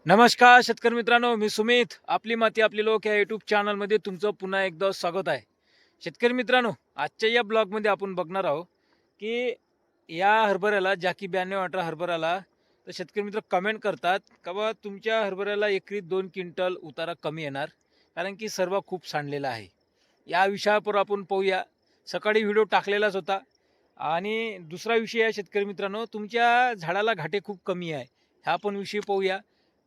नमस्कार शेतकरी मित्रांनो, मी सुमित. आपली माती आपली लोक या यूट्यूब चॅनलमध्ये तुमचं पुन्हा एकदा स्वागत आहे. शेतकरी मित्रांनो, आजच्या या ब्लॉगमध्ये आपण बघणार आहोत की या हरभऱ्याला जाकी 9218 हरभऱ्याला तर शेतकरी मित्र कमेंट करतात का बा तुमच्या हरभऱ्याला एकरी 2 क्विंटल उतारा कमी येणार, कारण की सर्व खूप सांडलेला आहे. या विषयावर आपण पाहूया. सकाळी व्हिडिओ टाकलेलाच होता. आणि दुसरा विषय आहे शेतकरी मित्रांनो, तुमच्या झाडाला घाटे खूप कमी आहे, हा पण विषय पाहूया.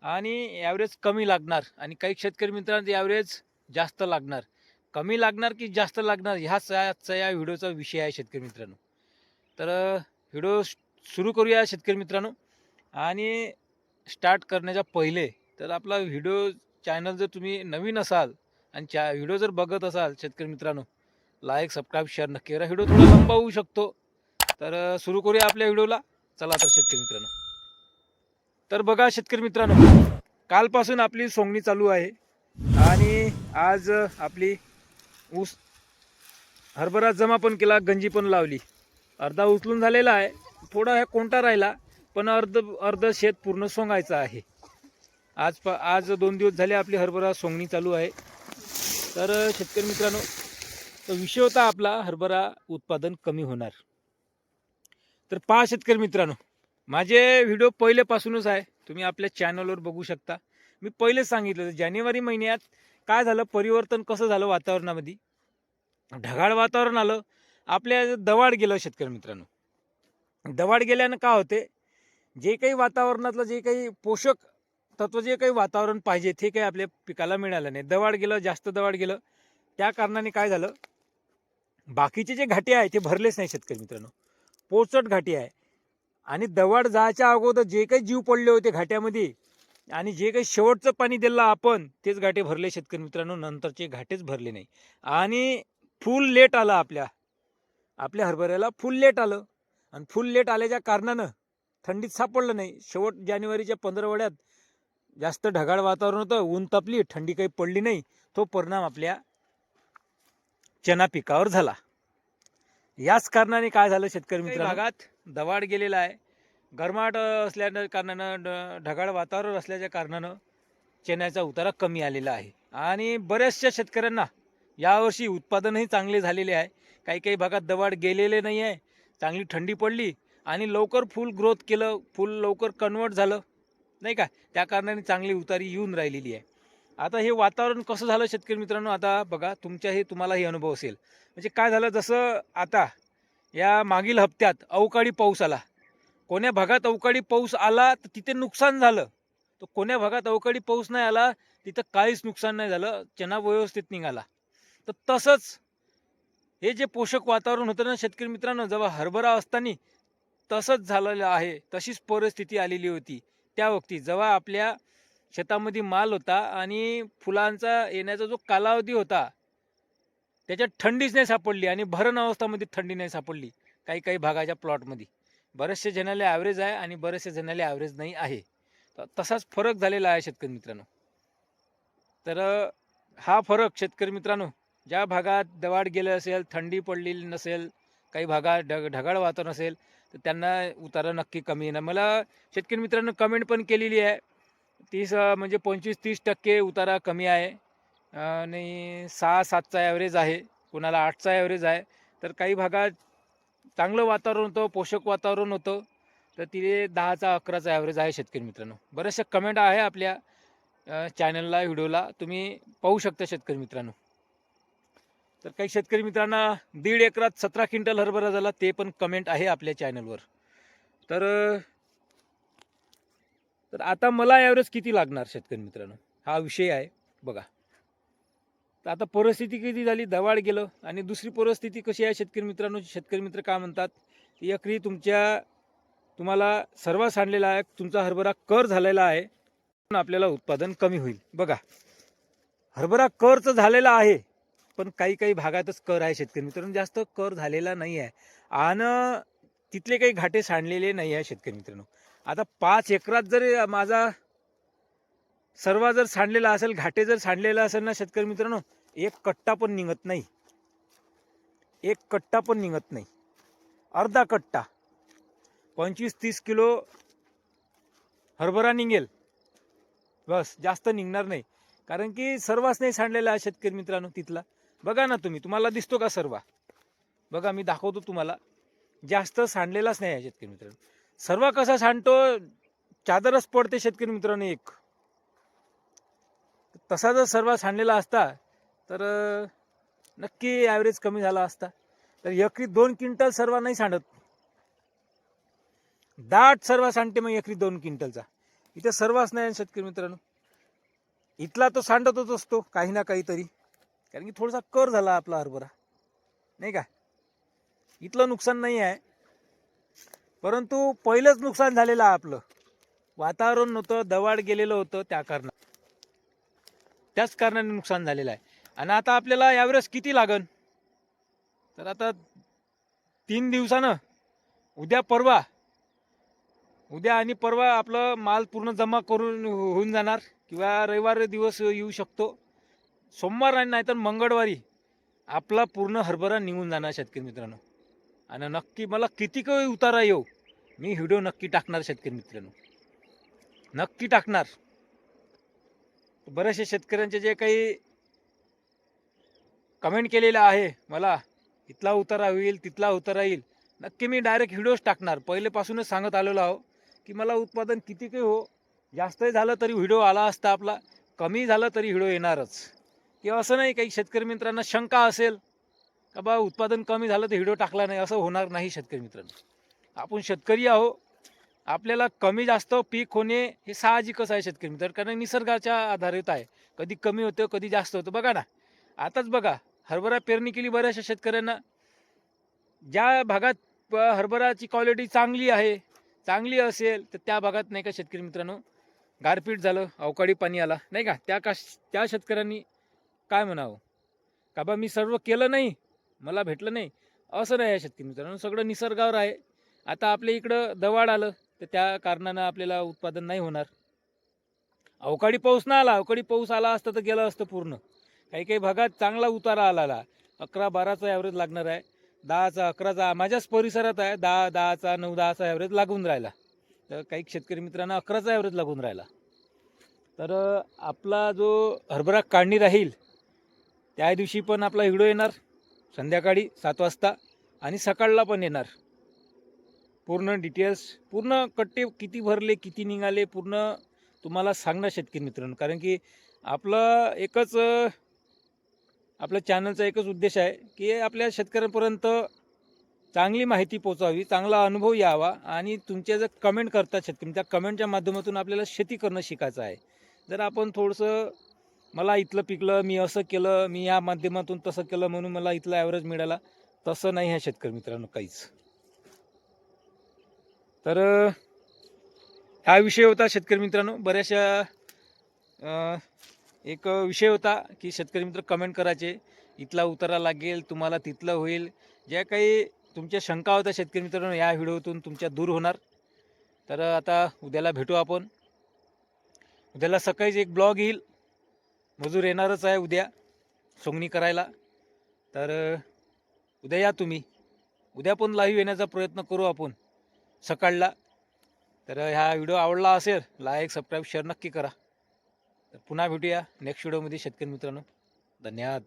आणि ॲव्हरेज कमी लागणार आणि काही शेतकरी मित्रांचं ॲव्हरेज जास्त लागणार. कमी लागणार की जास्त लागणार, ह्याच आजचा या व्हिडिओचा विषय आहे शेतकरी मित्रांनो. तर व्हिडिओ सुरू करूया शेतकरी मित्रांनो. आणि स्टार्ट करण्याच्या पहिले तर आपला व्हिडिओ चॅनल जर तुम्ही नवीन असाल आणि व्हिडिओ जर बघत असाल शेतकरी मित्रांनो, लाईक सबस्क्राईब शेअर नक्की करा. व्हिडिओ थोडा लंबा होऊ शकतो. तर सुरू करूया आपल्या व्हिडिओला. चला तर शेतकरी मित्रांनो. तर बघा शेतकरी मित्रांनो, कालपासून आपली सोंगणी चालू आहे आणि आज आपली ऊस हरभरा जमा पण केला, गंजी पण लावली. अर्धा उचलून झालेला आहे, थोडा हे कोणता राहिला, पण अर्ध शेत पूर्ण सोंगायचं आहे. आज 2 दिवस झाले आपली हरभरा सोंगणी चालू आहे. तर शेतकरी मित्रांनो, तो विषय होता आपला हरभरा उत्पादन कमी होणार. तर पहा शेतकरी मित्रांनो, माझे व्हिडिओ पहिलेपासूनच आहे, तुम्ही आपल्या चॅनलवर बघू शकता. मी पहिलेच सांगितलं जानेवारी महिन्यात काय झालं, परिवर्तन कसं झालं वातावरणामध्ये. ढगाळ वातावरण आलं, आपल्या दवाड गेलं शेतकरी मित्रांनो. दवाड गेल्यानं काय होते, जे काही वातावरणातलं जे काही पोषक तत्व जे काही वातावरण पाहिजे ते काही आपल्या पिकाला मिळालं नाही. दवाड गेलं, जास्त दवाड गेलं, त्या कारणाने काय झालं, बाकीचे जे घाटे आहे ते भरलेच नाही शेतकरी मित्रांनो. पोचट घाटी आहे. आणि दवाड जायच्या अगोदर जे काही जीव पडले होते घाट्यामध्ये आणि जे काही शेवटचं पाणी दिलं आपण, तेच घाटे भरले शेतकरी मित्रांनो. नंतरचे घाटेच भरले नाही. आणि फुल लेट आलं आपल्या हरभऱ्याला, फुल लेट आलं. आणि फुल लेट आल्याच्या कारणानं थंडीत सापडलं नाही. शेवट जानेवारीच्या 15 जास्त ढगाळ वातावरण होतं, ऊन तापली, थंडी काही पडली नाही. तो परिणाम आपल्या चना पिकावर झाला. याच कारणाने काय झालं शेतकरी मित्रांनो, भागात दवाड गेलेला आहे. गरमाट असल्या कारणानं, ढगाळ वातावरण असल्याच्या कारणानं चण्याचा उतारा कमी आलेला आहे. आणि बऱ्याचशा शेतकऱ्यांना यावर्षी उत्पादनही चांगले झालेले आहे. काही काही भागात दवाड गेलेले नाही आहे, चांगली थंडी पडली आणि लवकर फुल ग्रोथ केलं, फुल लवकर कन्वर्ट झालं नाही का, त्या कारणाने चांगली उतारी येऊन राहिलेली आहे. आता हे वातावरण कसं झालं शेतकरी मित्रांनो, आता बघा तुम्हालाही अनुभव असेल. म्हणजे काय झालं, जसं आता या मागील हप्त्यात अवकाळी पाऊस आला. कोण्या भागात अवकाळी पाऊस आला तर तिथे नुकसान झालं, तर कोण्या भागात अवकाळी पाऊस नाही आला तिथं काहीच नुकसान नाही झालं, चना व्यवस्थित निघाला. तर तसंच हे जे पोषक वातावरण होतं ना शेतकरी मित्रांनो, जेव्हा हरभरा असताना तसंच झालेलं आहे. तशीच परिस्थिती आलेली होती त्या वक्ती, जेव्हा आपल्या शेतामध्ये माल होता आणि फुलांचा येण्याचा जो कालावधी होता त्याच्यात थंडीच नाही सापडली आणि भरण अवस्थामध्ये थंडी नाही सापडली. काही काही भागाच्या प्लॉटमध्ये बरेचसे जणाले ॲव्हरेज आहे आणि बरेचसे जणाले ॲव्हरेज नाही आहे. तर तसाच फरक झालेला आहे शेतकरी मित्रांनो. तर हा फरक शेतकरी मित्रांनो, ज्या भागात दवाड गेलं असेल, थंडी पडलेली नसेल, काही भागात ढगाळ वातावरण असेल, तर त्यांना उतारा नक्की कमी येणार. मला शेतकरी मित्रांनो कमेंट पण केलेली आहे, 30 म्हणजे 25-30% उतारा कमी आहे आणि 6-7चा ॲव्हरेज आहे, कोणाला 8चा ॲव्हरेज आहे. तर काही भागात चांगलं वातावरण होतं, पोषक वातावरण होतं, तर तिथे 10चा-11चा ॲव्हरेज आहे शेतकरी मित्रांनो. बऱ्याचशा कमेंट आहे आपल्या चॅनलला, व्हिडिओला तुम्ही पाहू शकता शेतकरी मित्रांनो. तर काही शेतकरी मित्रांना 1.5 एकरात 17 क्विंटल हरभरा झाला, ते पण कमेंट आहे आपल्या चॅनलवर. तर तर आता मला ॲव्हरेज किती लागणार शेतकरी मित्रांनो, हा विषय आहे बघा. तर आता परिस्थिती किती झाली, दवाड गेलं. आणि दुसरी परिस्थिती कशी आहे शेतकरी मित्रांनो, शेतकरी मित्र काय म्हणतात, एकरी तुम्हाला सर्व सांडलेला आहे, तुमचा हरभरा कर झालेला आहे, आपल्याला उत्पादन कमी होईल. बघा, हरभरा करच झालेला आहे, पण काही काही भागातच कर आहे शेतकरी मित्रांनो, जास्त कर झालेला नाही आहे आणि तिथले काही घाटे सांडलेले नाही आहे शेतकरी मित्रांनो. आता 5 एकरात जर माझा सर्व जर सांडलेला असेल, घाटे जर सांडलेला असेल ना शेतकरी मित्रांनो, एक कट्टा पण निघत नाही, एक कट्टा पण निघत नाही. अर्धा कट्टा 25-30 किलो हरभरा निघेल बस जास्त निघणार नाही, कारण की सर्वच नाही सांडलेला आहे शेतकरी मित्रांनो तिथला. बघा ना तुम्ही, तुम्हाला दिसतो का सर्व? बघा मी दाखवतो तुम्हाला, जास्त सांडलेलाच नाही आहे शेतकरी मित्रांनो. सर्व कसा सांडतो, चादरच पडते शेतकरी मित्रांनो एक. तसा जर सर्व सांडलेला असता तर नक्की ॲव्हरेज कमी झाला असता. तर एकरी 2 क्विंटल सर्व नाही सांडत, दाट सर्व सांडते मग एकरी 2 क्विंटलचा. इथे सर्वच नाही शेतकरी मित्रांनो. इथला तो सांडतच असतो काही ना काहीतरी, कारण की थोडासा कर झाला आपला हरभरा, नाही का. इथलं नुकसान नाही आहे, परंतु पहिलंच नुकसान झालेलं आहे आपलं. वातावरण नव्हतं, दवाड गेलेलं होतं, त्याच कारणाने नुकसान झालेलं आहे. आणि आता आपल्याला यावेळेस किती लागन, तर आता 3 दिवसानं उद्या आणि परवा आपलं माल पूर्ण जमा करून होऊन जाणार, किंवा रविवार दिवस येऊ शकतो, सोमवार आणि नाहीतर मंगळवारी आपला पूर्ण हरभरा निघून जाणार शेतकरी मित्रांनो. आणि नक्की मला किती काही उतारा येऊ, मी व्हिडिओ नक्की टाकणार शेतकरी मित्रांनो, नक्की टाकणार. बरेचसे शेतकऱ्यांचे जे काही कमेंट केलेलं आहे मला, इथला उतारा होईल तिथला उतारा येईल, नक्की मी डायरेक्ट व्हिडिओज टाकणार. पहिलेपासूनच सांगत आलेलो आहो की मला उत्पादन किती काही हो, जास्तही झालं तरी व्हिडिओ आला असता आपला, कमी झालं तरी व्हिडिओ येणारच. किंवा असं नाही, काही शेतकरी मित्रांना शंका असेल का बा उत्पादन कमी झालं तर व्हिडिओ टाकला नाही, असं होणार नाही शेतकरी मित्रांनो. आपण शेतकरी आहो, आपल्याला कमी जास्त पीक होणे हे साहजिकच आहे शेतकरी मित्र, कारण निसर्गाच्या आधारित आहे. कधी कमी होतं, कधी जास्त होतं. बघा ना, आताच बघा, हरभरा पेरणी केली बऱ्याचशा शेतकऱ्यांना. ज्या भागात हरभराची क्वालिटी चांगली असेल, तर त्या भागात नाही का शेतकरी मित्रांनो गारपीट झालं, अवकाळी पाणी आला, नाही का. त्या शेतकऱ्यांनी काय म्हणावं का बा मी सर्व केलं नाही, मला भेटलं नाही, असं नाही आहे शेतकरी मित्रांनो. सगळं निसर्गावर आहे. आता आपल्या इकडं दवाड आलं, तर त्या कारणानं आपल्याला उत्पादन नाही होणार. अवकाळी पाऊस नाही आला, अवकाळी पाऊस आला असता तर गेलं असतं पूर्ण. काही काही भागात चांगला उतारा आला, 11-12चा ॲव्हरेज लागणार आहे, 10चा 11चा माझ्याच परिसरात आहे, 10-10चा 9-10चा ॲव्हरेज लागून राहिला. तर काही शेतकरी मित्रांना 11चा ॲव्हरेज लागून राहिला. तर आपला जो हरभरा काढणी राहील त्या दिवशी पण आपला व्हिडिओ येणार संध्याकाळी 7 वाजता, आणि सकाळला पण येणार. पूर्ण डिटेल्स, पूर्ण कट्टे किती भरले, किती निघाले, पूर्ण तुम्हाला सांगणार शेतकरी मित्रांनो. कारण की आपल्या चॅनलचा एकच उद्देश आहे की आपल्या शेतकऱ्यांपर्यंत चांगली माहिती पोचावी, चांगला अनुभव यावा, आणि तुमचे जर कमेंट करतात शेतकरी, त्या कमेंटच्या माध्यमातून आपल्याला शेती करणं शिकायचं आहे. जर आपण थोडंसं मला इथलं पिकलं, मी असं केलं, मी या माध्यमातून तसं केलं म्हणून मला इथला ॲव्हरेज मिळाला, तसं नाही आहे शेतकरी मित्रांनो काहीच. तर हा विषय होता शेतकरी मित्रांनो. बऱ्याचशा एक विषय होता की शेतकरी मित्र कमेंट करायचे, इथला उतारा लागेल तुम्हाला, तिथलं होईल. ज्या काही तुमच्या शंका होत्या शेतकरी मित्रांनो, या व्हिडिओतून तुमच्या दूर होणार. तर आता उद्याला भेटू आपण. उद्याला सकाळीच एक ब्लॉग येईल, मजूर येणारच आहे उद्या सोंगणी करायला. तर उद्या या तुम्ही, उद्या पण लाईव्ह येण्याचा प्रयत्न करू आपण सकाळला. तर ह्या व्हिडिओ आवडला असेल, लाईक सबस्क्राईब शेअर नक्की करा. तर पुन्हा भेटूया नेक्स्ट व्हिडिओमध्ये शेतकरी मित्रांनो. धन्यवाद.